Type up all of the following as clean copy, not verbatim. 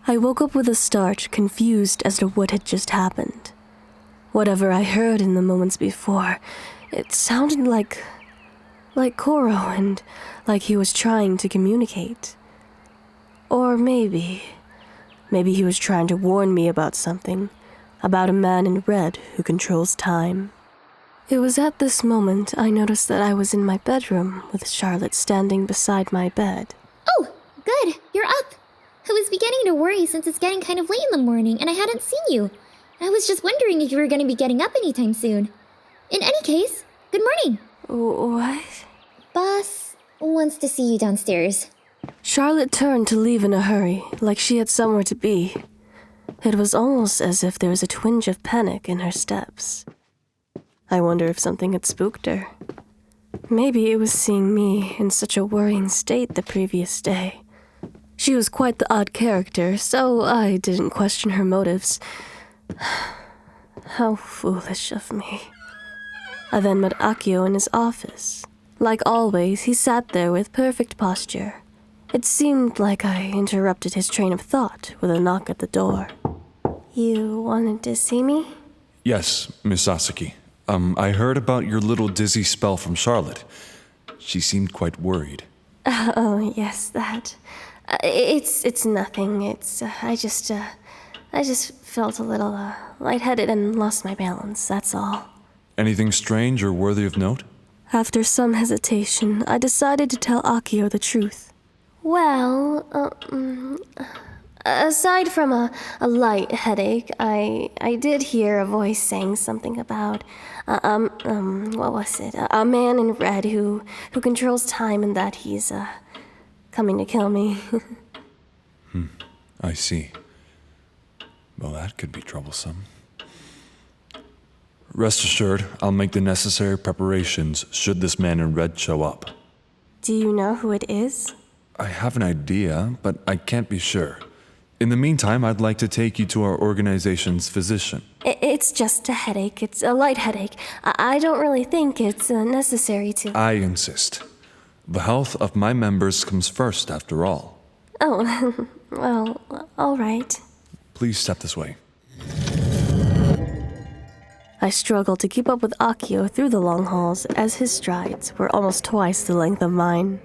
I woke up with a start, confused as to what had just happened. Whatever I heard in the moments before, it sounded like Koro and like he was trying to communicate. Or maybe he was trying to warn me about something, about a man in red who controls time. It was at this moment I noticed that I was in my bedroom with Charlotte standing beside my bed. Oh, good, you're up. I was beginning to worry since it's getting kind of late in the morning and I hadn't seen you. I was just wondering if you were going to be getting up anytime soon. In any case, good morning. What? Boss wants to see you downstairs. Charlotte turned to leave in a hurry, like she had somewhere to be. It was almost as if there was a twinge of panic in her steps. I wonder if something had spooked her. Maybe it was seeing me in such a worrying state the previous day. She was quite the odd character, so I didn't question her motives. How foolish of me. I then met Akio in his office. Like always, he sat there with perfect posture. It seemed like I interrupted his train of thought with a knock at the door. You wanted to see me? Yes, Miss Sasaki. I heard about your little dizzy spell from Charlotte. She seemed quite worried. Oh, yes, that. It's nothing. I just felt a little lightheaded and lost my balance, that's all. Anything strange or worthy of note? After some hesitation, I decided to tell Akio the truth. Well, aside from a light headache, I did hear a voice saying something about, what was it? A man in red who controls time and that he's, coming to kill me. I see. Well, that could be troublesome. Rest assured, I'll make the necessary preparations should this man in red show up. Do you know who it is? I have an idea, but I can't be sure. In the meantime, I'd like to take you to our organization's physician. It's just a headache. It's a light headache. I don't really think it's necessary to... I insist. The health of my members comes first, after all. Oh, well, all right. Please step this way. I struggled to keep up with Akio through the long halls, as his strides were almost twice the length of mine.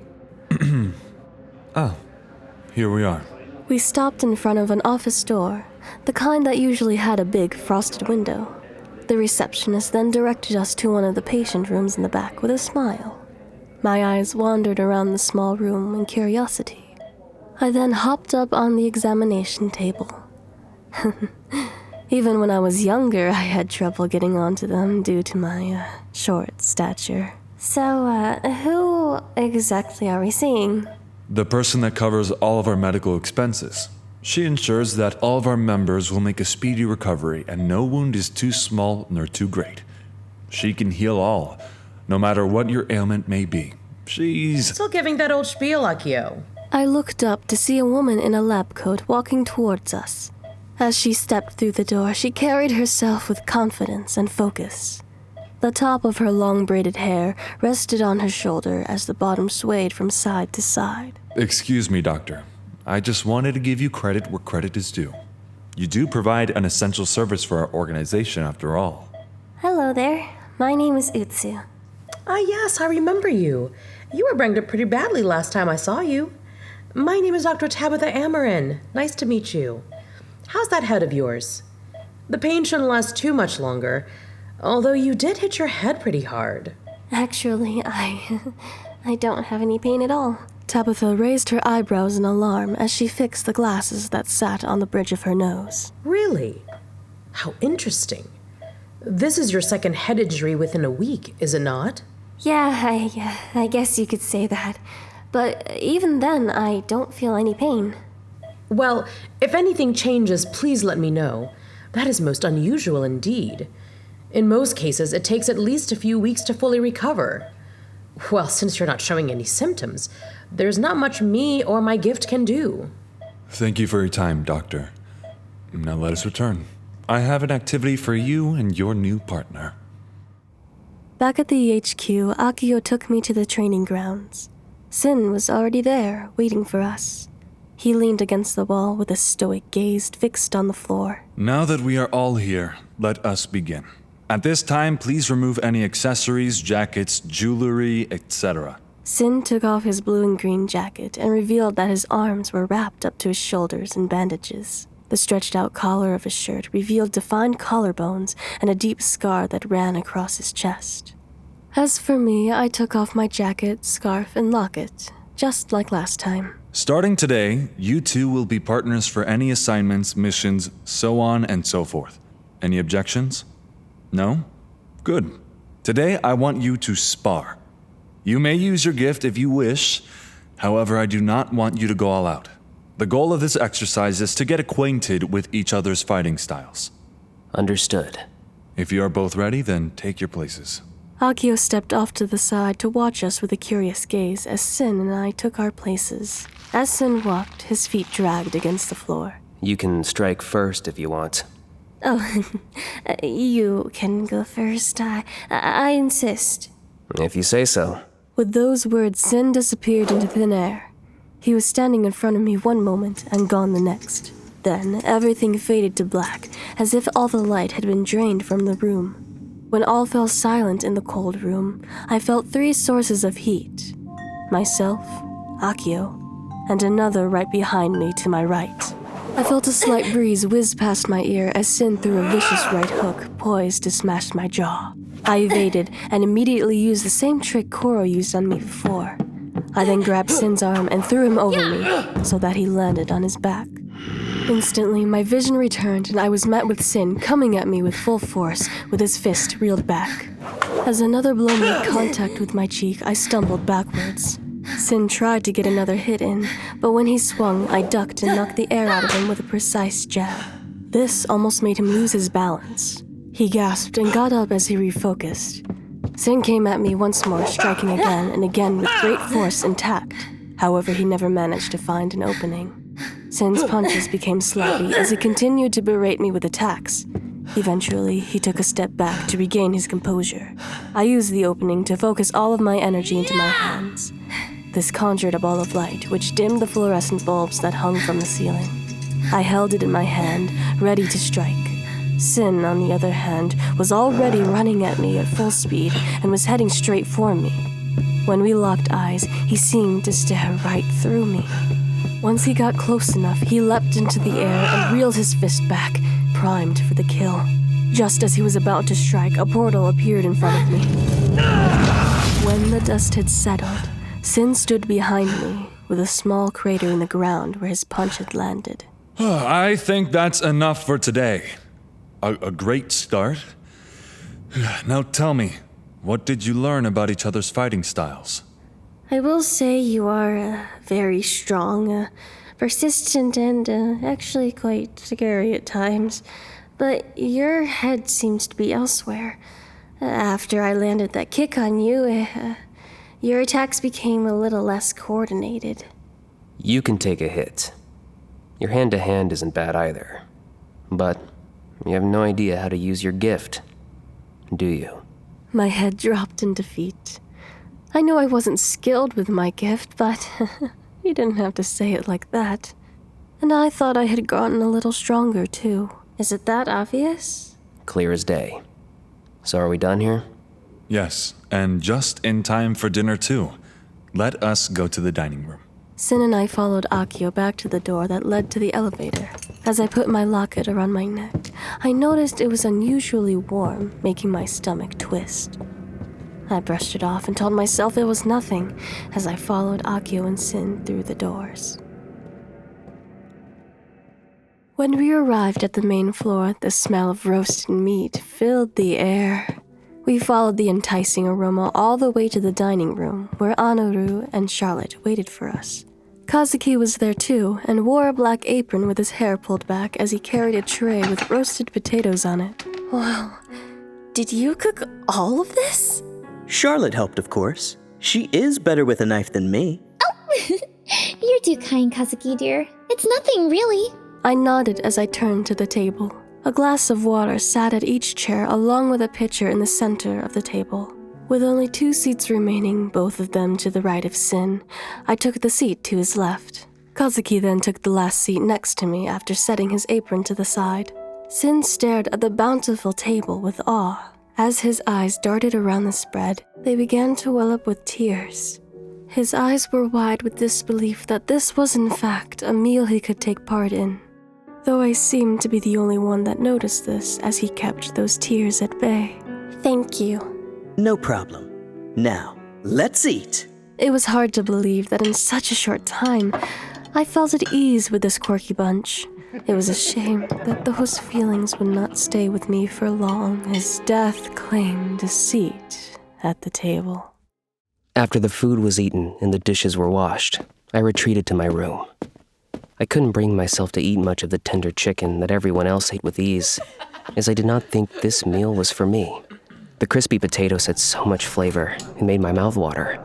Here we are. We stopped in front of an office door, the kind that usually had a big frosted window. The receptionist then directed us to one of the patient rooms in the back with a smile. My eyes wandered around the small room in curiosity. I then hopped up on the examination table. Even when I was younger, I had trouble getting onto them due to my short stature. So, who exactly are we seeing? The person that covers all of our medical expenses. She ensures that all of our members will make a speedy recovery and no wound is too small nor too great. She can heal all, no matter what your ailment may be. She's... Still giving that old spiel, Akio. I looked up to see a woman in a lab coat walking towards us. As she stepped through the door, she carried herself with confidence and focus. The top of her long braided hair rested on her shoulder as the bottom swayed from side to side. Excuse me, doctor. I just wanted to give you credit where credit is due. You do provide an essential service for our organization, after all. Hello there. My name is Utsu. Ah, yes, I remember you. You were banged up pretty badly last time I saw you. My name is Dr. Tabitha Amarin. Nice to meet you. How's that head of yours? The pain shouldn't last too much longer, although you did hit your head pretty hard. Actually, I don't have any pain at all. Tabitha raised her eyebrows in alarm as she fixed the glasses that sat on the bridge of her nose. Really? How interesting. This is your second head injury within a week, is it not? Yeah, I guess you could say that. But even then, I don't feel any pain. Well, if anything changes, please let me know. That is most unusual indeed. In most cases, it takes at least a few weeks to fully recover. Well, since you're not showing any symptoms, there's not much me or my gift can do. Thank you for your time, doctor. Now let us return. I have an activity for you and your new partner. Back at the HQ, Akio took me to the training grounds. Sin was already there, waiting for us. He leaned against the wall with a stoic gaze fixed on the floor. Now that we are all here, let us begin. At this time, please remove any accessories, jackets, jewelry, etc. Sin took off his blue and green jacket and revealed that his arms were wrapped up to his shoulders in bandages. The stretched-out collar of his shirt revealed defined collarbones and a deep scar that ran across his chest. As for me, I took off my jacket, scarf, and locket, just like last time. Starting today, you two will be partners for any assignments, missions, so on and so forth. Any objections? No? Good. Today, I want you to spar. You may use your gift if you wish. However, I do not want you to go all out. The goal of this exercise is to get acquainted with each other's fighting styles. Understood. If you are both ready, then take your places. Akio stepped off to the side to watch us with a curious gaze as Sin and I took our places. As Sin walked, his feet dragged against the floor. You can strike first if you want. Oh, you can go first. I insist. If you say so. With those words, Sin disappeared into thin air. He was standing in front of me one moment and gone the next. Then, everything faded to black, as if all the light had been drained from the room. When all fell silent in the cold room, I felt 3 sources of heat. Myself, Akio, and another right behind me to my right. I felt a slight breeze whiz past my ear as Sin threw a vicious right hook, poised to smash my jaw. I evaded and immediately used the same trick Koro used on me before. I then grabbed Sin's arm and threw him over me so that he landed on his back. Instantly, my vision returned and I was met with Sin coming at me with full force, with his fist reeled back. As another blow made contact with my cheek, I stumbled backwards. Sin tried to get another hit in, but when he swung, I ducked and knocked the air out of him with a precise jab. This almost made him lose his balance. He gasped and got up as he refocused. Sin came at me once more, striking again and again with great force and tact. However, he never managed to find an opening. Sin's punches became sloppy as he continued to berate me with attacks. Eventually, he took a step back to regain his composure. I used the opening to focus all of my energy into my hands. This conjured a ball of light, which dimmed the fluorescent bulbs that hung from the ceiling. I held it in my hand, ready to strike. Sin, on the other hand, was already running at me at full speed and was heading straight for me. When we locked eyes, he seemed to stare right through me. Once he got close enough, he leapt into the air and reeled his fist back, primed for the kill. Just as he was about to strike, a portal appeared in front of me. When the dust had settled, Sin stood behind me, with a small crater in the ground where his punch had landed. I think that's enough for today. A great start. Now tell me, what did you learn about each other's fighting styles? I will say you are very strong, persistent, and actually quite scary at times. But your head seems to be elsewhere. After I landed that kick on you, your attacks became a little less coordinated. You can take a hit. Your hand-to-hand isn't bad either. But you have no idea how to use your gift, do you? My head dropped in defeat. I knew I wasn't skilled with my gift, but you didn't have to say it like that. And I thought I had gotten a little stronger, too. Is it that obvious? Clear as day. So are we done here? Yes, and just in time for dinner too. Let us go to the dining room. Sin and I followed Akio back to the door that led to the elevator. As I put my locket around my neck, I noticed it was unusually warm, making my stomach twist. I brushed it off and told myself it was nothing as I followed Akio and Sin through the doors. When we arrived at the main floor, the smell of roasted meat filled the air. We followed the enticing aroma all the way to the dining room, where Anoru and Charlotte waited for us. Kazuki was there too, and wore a black apron with his hair pulled back as he carried a tray with roasted potatoes on it. Wow, did you cook all of this? Charlotte helped, of course. She is better with a knife than me. You're too kind, Kazuki dear. It's nothing, really. I nodded as I turned to the table. A glass of water sat at each chair along with a pitcher in the center of the table. With only 2 seats remaining, both of them to the right of Sin, I took the seat to his left. Kazuki then took the last seat next to me after setting his apron to the side. Sin stared at the bountiful table with awe. As his eyes darted around the spread, they began to well up with tears. His eyes were wide with disbelief that this was in fact a meal he could take part in, though I seemed to be the only one that noticed this as he kept those tears at bay. Thank you. No problem. Now, let's eat. It was hard to believe that in such a short time, I felt at ease with this quirky bunch. It was a shame that those feelings would not stay with me for long as death claimed a seat at the table. After the food was eaten and the dishes were washed, I retreated to my room. I couldn't bring myself to eat much of the tender chicken that everyone else ate with ease, as I did not think this meal was for me. The crispy potatoes had so much flavor, it made my mouth water.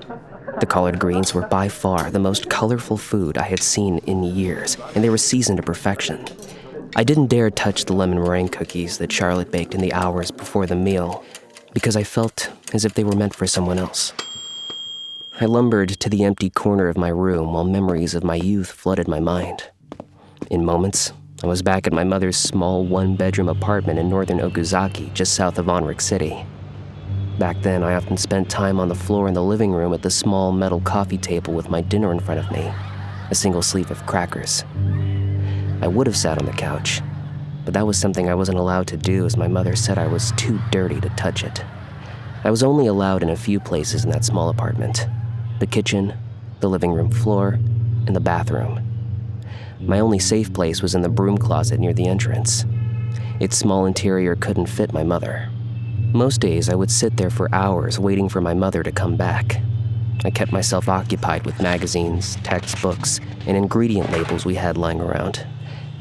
The collard greens were by far the most colorful food I had seen in years, and they were seasoned to perfection. I didn't dare touch the lemon meringue cookies that Charlotte baked in the hours before the meal, because I felt as if they were meant for someone else. I lumbered to the empty corner of my room while memories of my youth flooded my mind. In moments, I was back at my mother's small one-bedroom apartment in northern Okuzaki, just south of Onrik City. Back then, I often spent time on the floor in the living room at the small metal coffee table with my dinner in front of me, a single sleeve of crackers. I would have sat on the couch, but that was something I wasn't allowed to do as my mother said I was too dirty to touch it. I was only allowed in a few places in that small apartment: the kitchen, the living room floor, and the bathroom. My only safe place was in the broom closet near the entrance. Its small interior couldn't fit my mother. Most days I would sit there for hours waiting for my mother to come back. I kept myself occupied with magazines, textbooks, and ingredient labels we had lying around.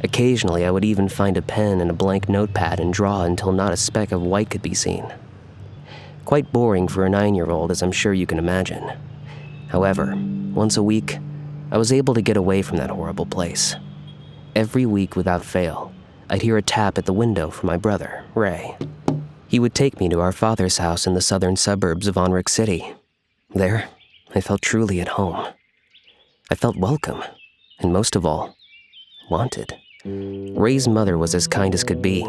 Occasionally I would even find a pen and a blank notepad and draw until not a speck of white could be seen. Quite boring for a 9-year-old, as I'm sure you can imagine. However, once a week, I was able to get away from that horrible place. Every week without fail, I'd hear a tap at the window from my brother, Ray. He would take me to our father's house in the southern suburbs of Onrik City. There, I felt truly at home. I felt welcome, and most of all, wanted. Ray's mother was as kind as could be.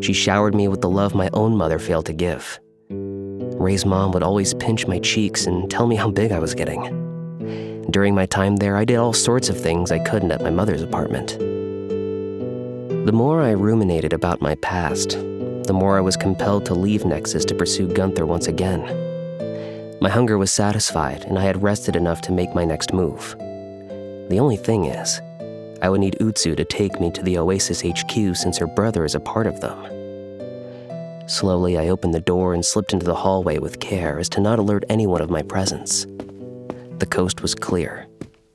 She showered me with the love my own mother failed to give. Ray's mom would always pinch my cheeks and tell me how big I was getting. During my time there, I did all sorts of things I couldn't at my mother's apartment. The more I ruminated about my past, the more I was compelled to leave Nexus to pursue Gunther once again. My hunger was satisfied, and I had rested enough to make my next move. The only thing is, I would need Utsu to take me to the Oasis HQ since her brother is a part of them. Slowly, I opened the door and slipped into the hallway with care as to not alert anyone of my presence. The coast was clear,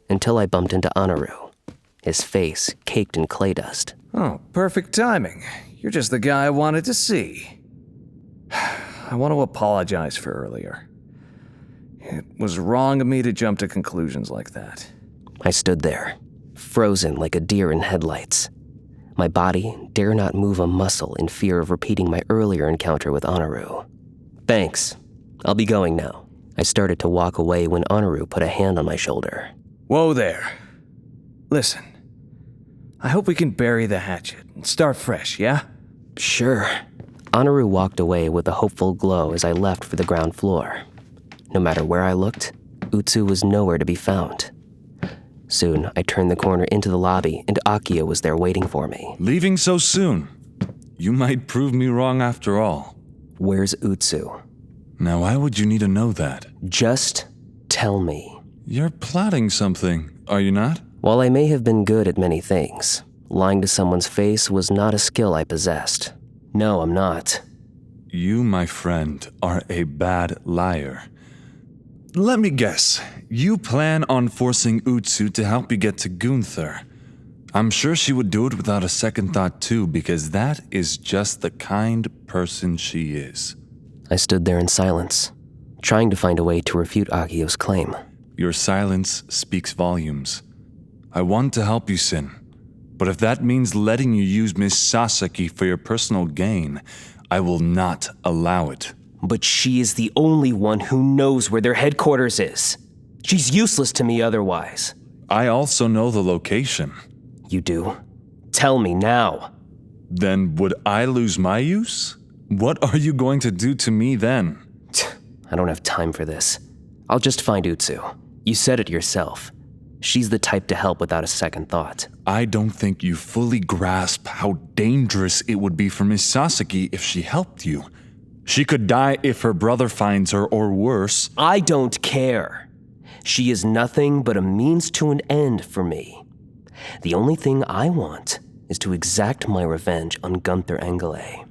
until I bumped into Anaru, his face caked in clay dust. Oh, perfect timing. You're just the guy I wanted to see. I want to apologize for earlier. It was wrong of me to jump to conclusions like that. I stood there, frozen like a deer in headlights. My body dare not move a muscle in fear of repeating my earlier encounter with Anaru. Thanks. I'll be going now. I started to walk away when Anaru put a hand on my shoulder. Whoa there. Listen, I hope we can bury the hatchet and start fresh, yeah? Sure. Anaru walked away with a hopeful glow as I left for the ground floor. No matter where I looked, Utsu was nowhere to be found. Soon, I turned the corner into the lobby, and Akio was there waiting for me. Leaving so soon? You might prove me wrong after all. Where's Utsu? Now, why would you need to know that? Just tell me. You're plotting something, are you not? While I may have been good at many things, lying to someone's face was not a skill I possessed. No, I'm not. You, my friend, are a bad liar. Let me guess. You plan on forcing Utsu to help you get to Gunther. I'm sure she would do it without a second thought too, because that is just the kind person she is. I stood there in silence, trying to find a way to refute Akio's claim. Your silence speaks volumes. I want to help you, Sin. But if that means letting you use Miss Sasaki for your personal gain, I will not allow it. But she is the only one who knows where their headquarters is. She's useless to me otherwise. I also know the location. You do? Tell me now. Then would I lose my use? What are you going to do to me then? I don't have time for this. I'll just find Utsu. You said it yourself. She's the type to help without a second thought. I don't think you fully grasp how dangerous it would be for Miss Sasaki if she helped you. She could die if her brother finds her, or worse. I don't care. She is nothing but a means to an end for me. The only thing I want is to exact my revenge on Gunther Engele.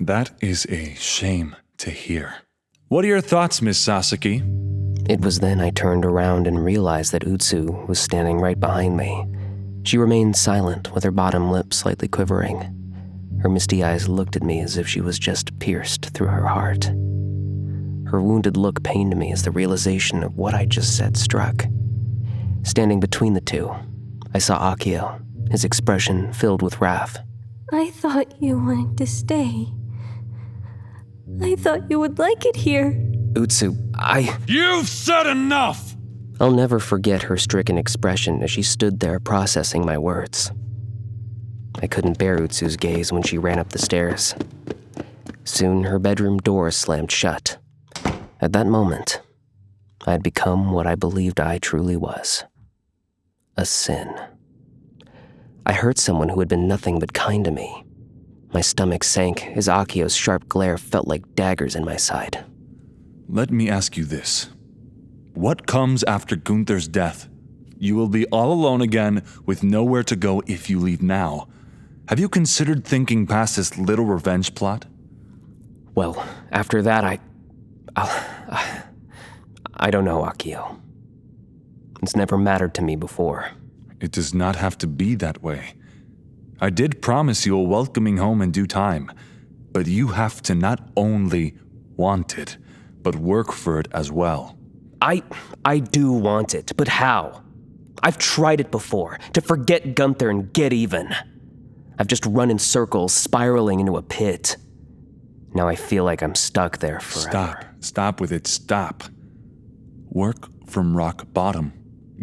That is a shame to hear. What are your thoughts, Miss Sasaki? It was then I turned around and realized that Utsu was standing right behind me. She remained silent, with her bottom lip slightly quivering. Her misty eyes looked at me as if she was just pierced through her heart. Her wounded look pained me as the realization of what I just said struck. Standing between the two, I saw Akio, his expression filled with wrath. I thought you wanted to stay. I thought you would like it here. Utsu, You've said enough! I'll never forget her stricken expression as she stood there processing my words. I couldn't bear Utsu's gaze when she ran up the stairs. Soon her bedroom door slammed shut. At that moment, I had become what I believed I truly was. A sin. I hurt someone who had been nothing but kind to me. My stomach sank as Akio's sharp glare felt like daggers in my side. Let me ask you this. What comes after Gunther's death? You will be all alone again with nowhere to go if you leave now. Have you considered thinking past this little revenge plot? Well, after that, I don't know, Akio. It's never mattered to me before. It does not have to be that way. I did promise you a welcoming home in due time, but you have to not only want it, but work for it as well. I do want it, but how? I've tried it before, to forget Gunther and get even. I've just run in circles, spiraling into a pit. Now I feel like I'm stuck there forever. Stop with it, stop. Work from rock bottom.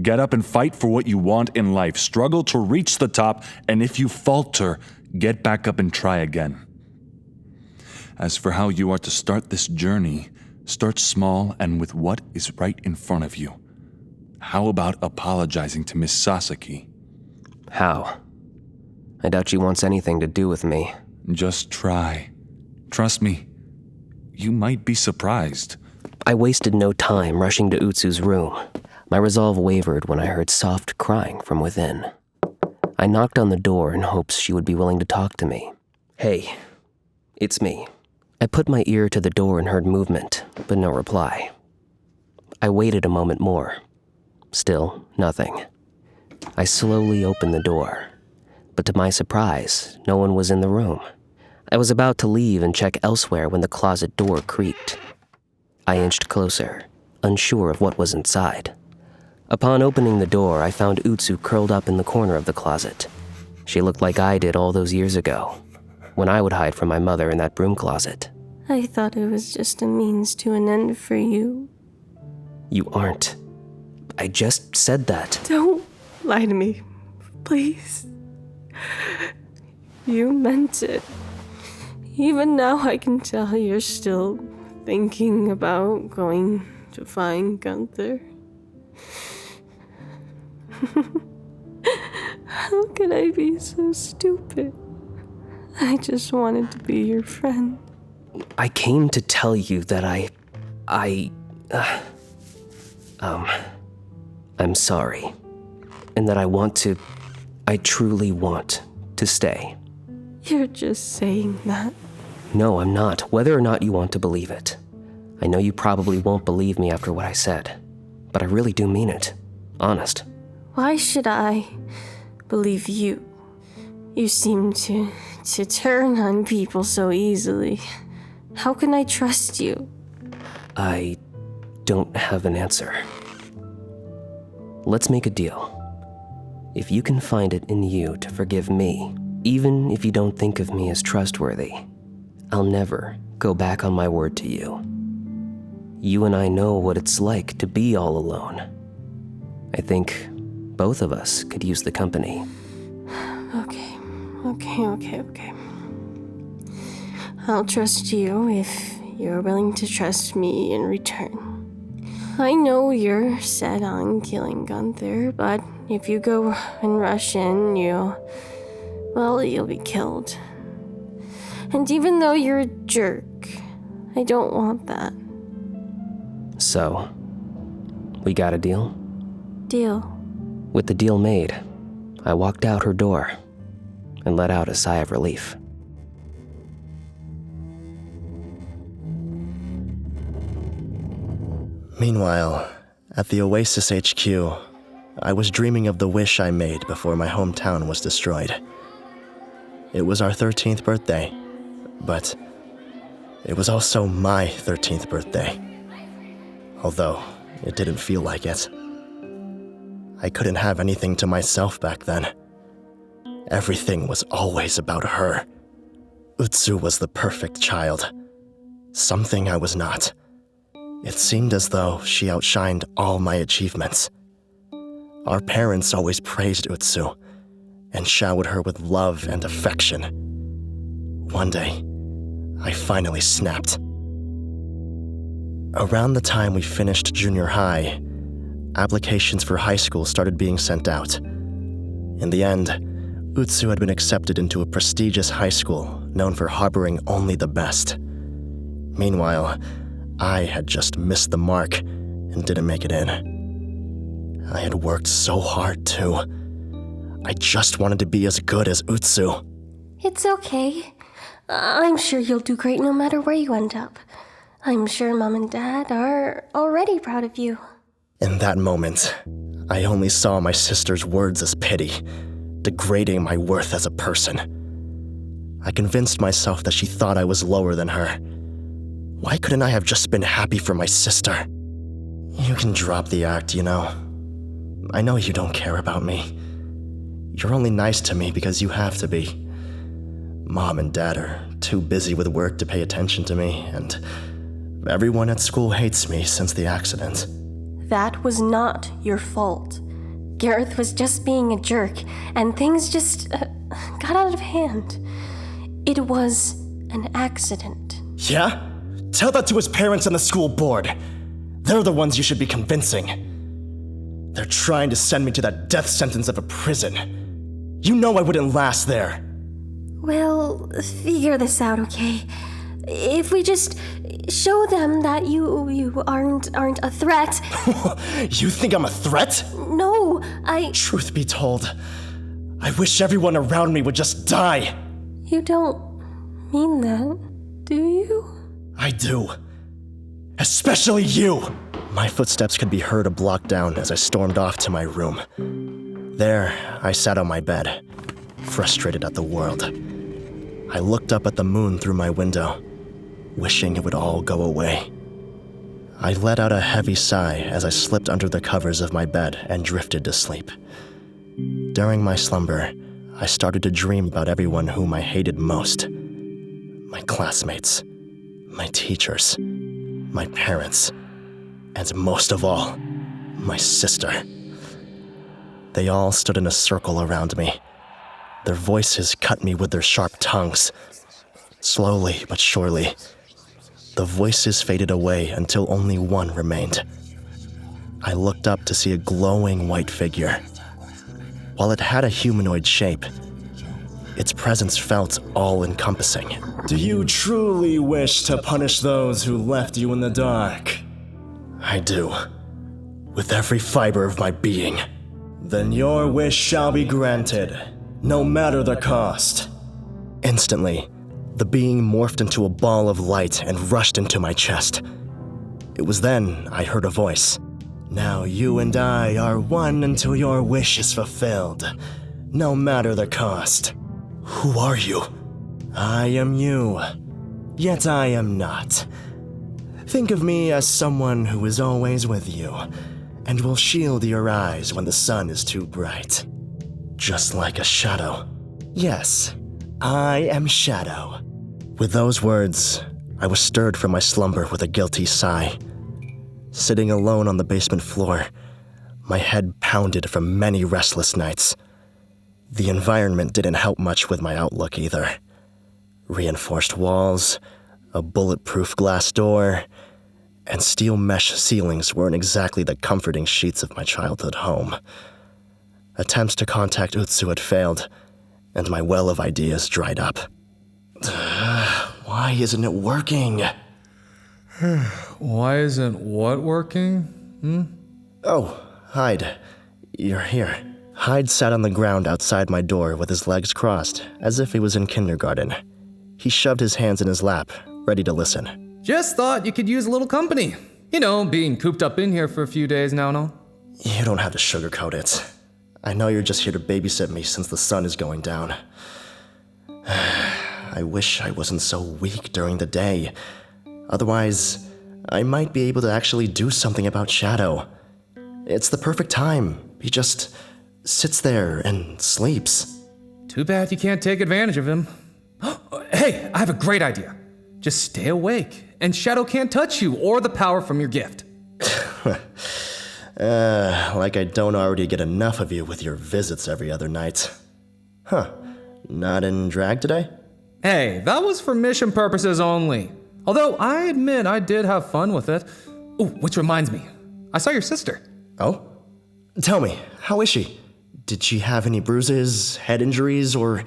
Get up and fight for what you want in life. Struggle to reach the top, and if you falter, get back up and try again. As for how you are to start this journey, start small and with what is right in front of you. How about apologizing to Miss Sasaki? How? I doubt she wants anything to do with me. Just try. Trust me, you might be surprised. I wasted no time rushing to Utsu's room. My resolve wavered when I heard soft crying from within. I knocked on the door in hopes she would be willing to talk to me. Hey, it's me. I put my ear to the door and heard movement, but no reply. I waited a moment more. Still, nothing. I slowly opened the door, but to my surprise, no one was in the room. I was about to leave and check elsewhere when the closet door creaked. I inched closer, unsure of what was inside. Upon opening the door, I found Utsu curled up in the corner of the closet. She looked like I did all those years ago, when I would hide from my mother in that broom closet. I thought it was just a means to an end for you. You aren't. I just said that. Don't lie to me, please. You meant it. Even now I can tell you're still thinking about going to find Gunther. How could I be so stupid? I just wanted to be your friend. I came to tell you that I'm sorry. And that I truly want to stay. You're just saying that. No, I'm not, whether or not you want to believe it. I know you probably won't believe me after what I said, but I really do mean it. Honest. Why should I believe you? You seem to turn on people so easily. How can I trust you? I don't have an answer. Let's make a deal. If you can find it in you to forgive me, even if you don't think of me as trustworthy, I'll never go back on my word to you. You and I know what it's like to be all alone. I think Both of us could use the company. Okay. I'll trust you if you're willing to trust me in return. I know you're set on killing Gunther, but if you go and rush in, you'll be killed. And even though you're a jerk, I don't want that. So, we got a deal? Deal. With the deal made, I walked out her door and let out a sigh of relief. Meanwhile, at the Oasis HQ, I was dreaming of the wish I made before my hometown was destroyed. It was our 13th birthday, but it was also my 13th birthday. Although, it didn't feel like it. I couldn't have anything to myself back then. Everything was always about her. Utsu was the perfect child. Something I was not. It seemed as though she outshined all my achievements. Our parents always praised Utsu and showered her with love and affection. One day, I finally snapped. Around the time we finished junior high, applications for high school started being sent out. In the end, Utsu had been accepted into a prestigious high school known for harboring only the best. Meanwhile, I had just missed the mark and didn't make it in. I had worked so hard, too. I just wanted to be as good as Utsu. It's okay. I'm sure you'll do great no matter where you end up. I'm sure Mom and Dad are already proud of you. In that moment, I only saw my sister's words as pity, degrading my worth as a person. I convinced myself that she thought I was lower than her. Why couldn't I have just been happy for my sister? You can drop the act, you know. I know you don't care about me. You're only nice to me because you have to be. Mom and Dad are too busy with work to pay attention to me, and everyone at school hates me since the accident. That was not your fault. Gareth was just being a jerk, and things just got out of hand. It was an accident. Yeah? Tell that to his parents and the school board. They're the ones you should be convincing. They're trying to send me to that death sentence of a prison. You know I wouldn't last there. We'll figure this out, okay? If we just show them that you aren't a threat. You think I'm a threat? No, Truth be told, I wish everyone around me would just die. You don't mean that, do you? I do. Especially you! My footsteps could be heard a block down as I stormed off to my room. There, I sat on my bed, frustrated at the world. I looked up at the moon through my window, wishing it would all go away. I let out a heavy sigh as I slipped under the covers of my bed and drifted to sleep. During my slumber, I started to dream about everyone whom I hated most. My classmates, my teachers, my parents, and most of all, my sister. They all stood in a circle around me. Their voices cut me with their sharp tongues. Slowly but surely, the voices faded away until only one remained. I looked up to see a glowing white figure. While it had a humanoid shape, its presence felt all-encompassing. Do you truly wish to punish those who left you in the dark? I do, with every fiber of my being. Then your wish shall be granted, no matter the cost. Instantly, the being morphed into a ball of light and rushed into my chest. It was then I heard a voice. Now you and I are one until your wish is fulfilled, no matter the cost. Who are you? I am you, yet I am not. Think of me as someone who is always with you, and will shield your eyes when the sun is too bright. Just like a shadow. Yes, I am Shadow. With those words, I was stirred from my slumber with a guilty sigh. Sitting alone on the basement floor, My head pounded from many restless nights. The environment didn't help much with my outlook either. Reinforced walls, a bulletproof glass door, and steel mesh ceilings weren't exactly the comforting sheets of my childhood home. Attempts to contact Utsu had failed, and my well of ideas dried up. Why isn't it working? Why isn't what working? Oh, Hyde. You're here. Hyde sat on the ground outside my door with his legs crossed, as if he was in kindergarten. He shoved his hands in his lap, ready to listen. Just thought you could use a little company. You know, being cooped up in here for a few days now and all. You don't have to sugarcoat it. I know you're just here to babysit me since the sun is going down. I wish I wasn't so weak during the day. Otherwise, I might be able to actually do something about Shadow. It's the perfect time. He just sits there and sleeps. Too bad you can't take advantage of him. Hey, I have a great idea. Just stay awake, and Shadow can't touch you or the power from your gift. Like I don't already get enough of you with your visits every other night. Huh. Not in drag today? Hey, that was for mission purposes only. Although I admit I did have fun with it. Ooh, which reminds me, I saw your sister. Oh? Tell me, how is she? Did she have any bruises, head injuries, or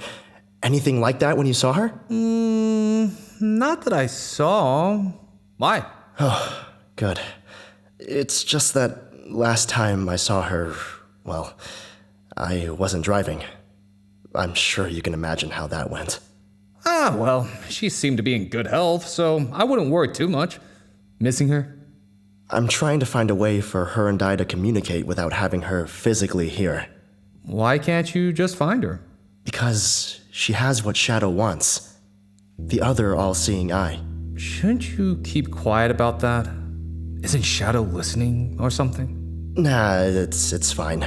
anything like that when you saw her? Not that I saw. Why? Oh, good. It's just that last time I saw her, well, I wasn't driving. I'm sure you can imagine how that went. Well, she seemed to be in good health, so I wouldn't worry too much. Missing her? I'm trying to find a way for her and I to communicate without having her physically here. Why can't you just find her? Because she has what Shadow wants. The other all-seeing eye. Shouldn't you keep quiet about that? Isn't Shadow listening or something? Nah, it's fine.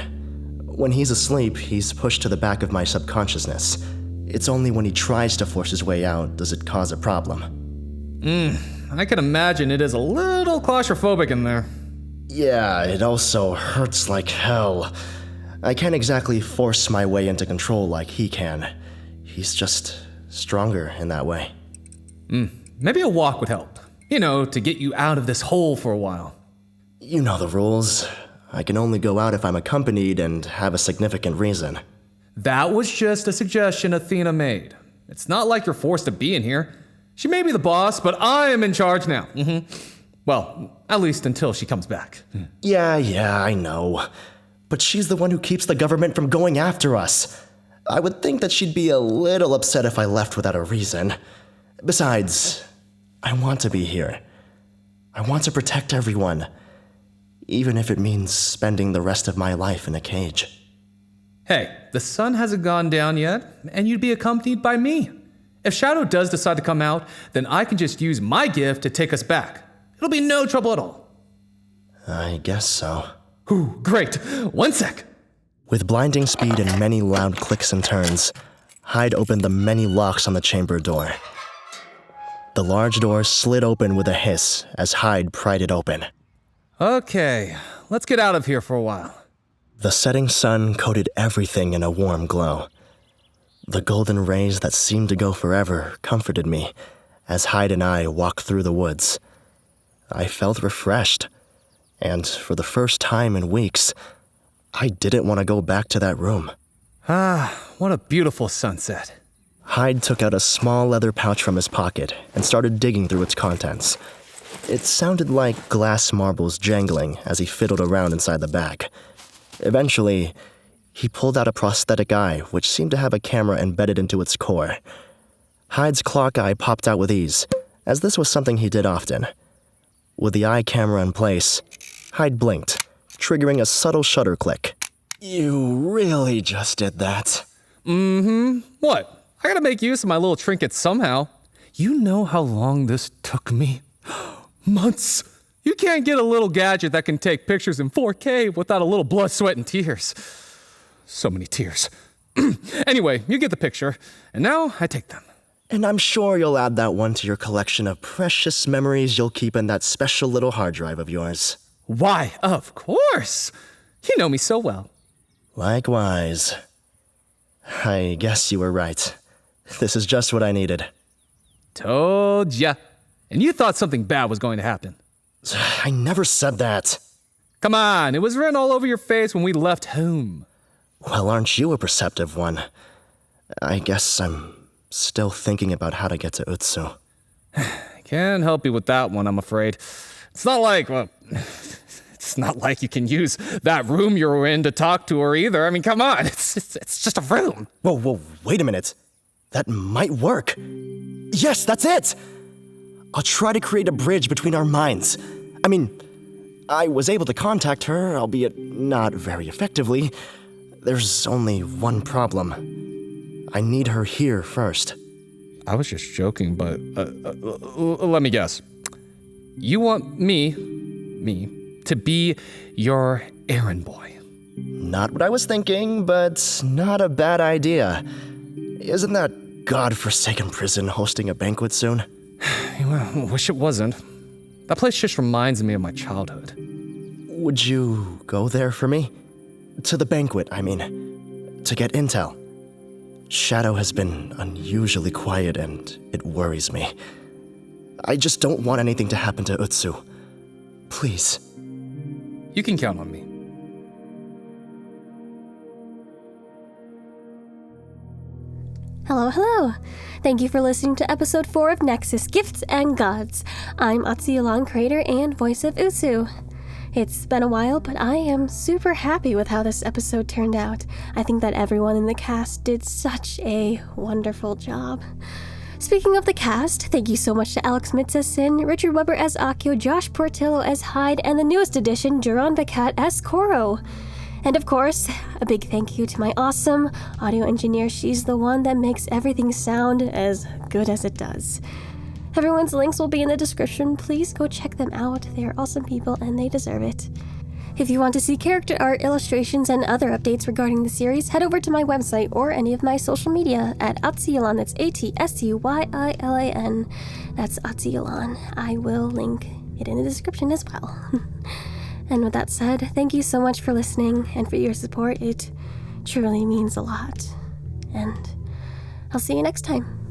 When he's asleep, he's pushed to the back of my subconsciousness. It's only when he tries to force his way out does it cause a problem. I can imagine it is a little claustrophobic in there. Yeah, it also hurts like hell. I can't exactly force my way into control like he can. He's just stronger in that way. Maybe a walk would help. You know, to get you out of this hole for a while. You know the rules. I can only go out if I'm accompanied and have a significant reason. That was just a suggestion Athena made. It's not like you're forced to be in here. She may be the boss, but I am in charge now. Well, at least until she comes back. Yeah, I know. But she's the one who keeps the government from going after us. I would think that she'd be a little upset if I left without a reason. Besides, I want to be here. I want to protect everyone, even if it means spending the rest of my life in a cage. Hey, the sun hasn't gone down yet, and you'd be accompanied by me. If Shadow does decide to come out, then I can just use my gift to take us back. It'll be no trouble at all. I guess so. Ooh, great. 1 sec. With blinding speed and many loud clicks and turns, Hyde opened the many locks on the chamber door. The large door slid open with a hiss as Hyde pried it open. Okay, let's get out of here for a while. The setting sun coated everything in a warm glow. The golden rays that seemed to go forever comforted me as Hyde and I walked through the woods. I felt refreshed, and for the first time in weeks, I didn't want to go back to that room. What a beautiful sunset. Hyde took out a small leather pouch from his pocket and started digging through its contents. It sounded like glass marbles jangling as he fiddled around inside the bag. Eventually, he pulled out a prosthetic eye, which seemed to have a camera embedded into its core. Hyde's clock eye popped out with ease, as this was something he did often. With the eye camera in place, Hyde blinked, triggering a subtle shutter click. You really just did that. What? I gotta make use of my little trinket somehow. You know how long this took me? Months. You can't get a little gadget that can take pictures in 4K without a little blood, sweat, and tears. So many tears. Anyway, you get the picture, and now I take them. And I'm sure you'll add that one to your collection of precious memories you'll keep in that special little hard drive of yours. Why, of course. You know me so well. Likewise. I guess you were right. This is just what I needed. Told ya. And you thought something bad was going to happen. I never said that. Come on, it was written all over your face when we left home. Well, aren't you a perceptive one? I guess I'm still thinking about how to get to Utsu. Can't help you with that one, I'm afraid. It's not like, well, it's not like you can use that room you're in to talk to her either. I mean, come on, it's just a room. Whoa, wait a minute. That might work. Yes, that's it! I'll try to create a bridge between our minds. I mean, I was able to contact her, albeit not very effectively. There's only one problem. I need her here first. I was just joking, but let me guess. You want me to be your errand boy? Not what I was thinking, but not a bad idea. Isn't that godforsaken prison hosting a banquet soon? Well, wish it wasn't. That place just reminds me of my childhood. Would you go there for me? To the banquet, I mean. To get intel. Shadow has been unusually quiet and it worries me. I just don't want anything to happen to Utsu. Please. You can count on me. Hello. Thank you for listening to episode 4 of Nexus, Gifts and Gods. I'm Atsu, YiLan, creator and voice of Utsu. It's been a while, but I am super happy with how this episode turned out. I think that everyone in the cast did such a wonderful job. Speaking of the cast, thank you so much to Alex Mitz as Sin, Richard Weber as Akio, Josh Portillo as Hyde, and the newest addition, Duran Bakat as Koro. And of course, a big thank you to my awesome audio engineer. She's the one that makes everything sound as good as it does. Everyone's links will be in the description. Please go check them out. They are awesome people and they deserve it. If you want to see character art, illustrations, and other updates regarding the series, head over to my website or any of my social media at Atsu YiLan. That's ATSUYILAN. That's Atsu YiLan. I will link it in the description as well. And with that said, thank you so much for listening and for your support. It truly means a lot. And I'll see you next time.